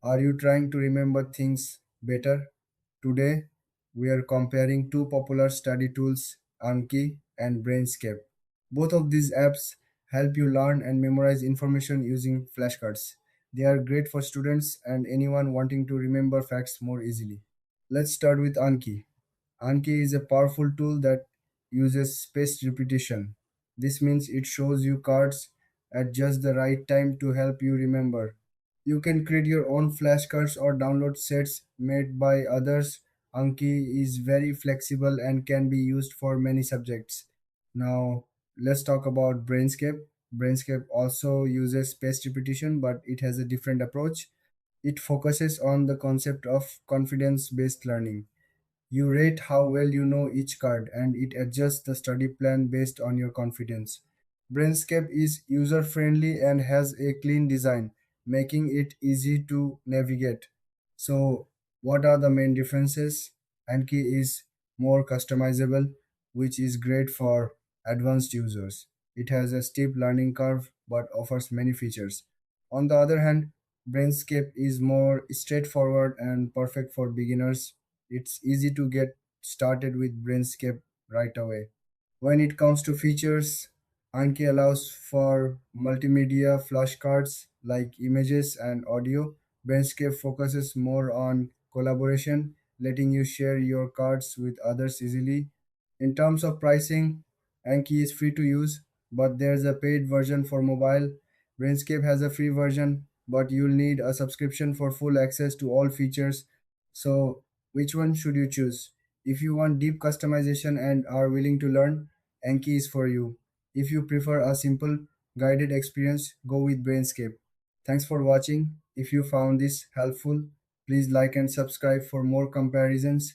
Are you trying to remember things better? Today, we are comparing two popular study tools, Anki and Brainscape. Both of these apps help you learn and memorize information using flashcards. They are great for students and anyone wanting to remember facts more easily. Let's start with Anki. Anki is a powerful tool that uses spaced repetition. This means it shows you cards at just the right time to help you remember. You can create your own flashcards or download sets made by others. Anki is very flexible and can be used for many subjects. Now, let's talk about Brainscape. Brainscape also uses spaced repetition, but it has a different approach. It focuses on the concept of confidence based learning. You rate how well you know each card and it adjusts the study plan based on your confidence. Brainscape is user friendly and has a clean design, making it easy to navigate. So, what are the main differences? Anki is more customizable, which is great for advanced users. It has a steep learning curve but offers many features. On the other hand, Brainscape is more straightforward and perfect for beginners. It's easy to get started with Brainscape right away. When it comes to features, Anki allows for multimedia flashcards like images and audio. Brainscape focuses more on collaboration, letting you share your cards with others easily. In terms of pricing, Anki is free to use, but there's a paid version for mobile. Brainscape has a free version, but you'll need a subscription for full access to all features. So, which one should you choose? If you want deep customization and are willing to learn, Anki is for you. If you prefer a simple, guided experience, go with Brainscape. Thanks for watching. If you found this helpful, please like and subscribe for more comparisons.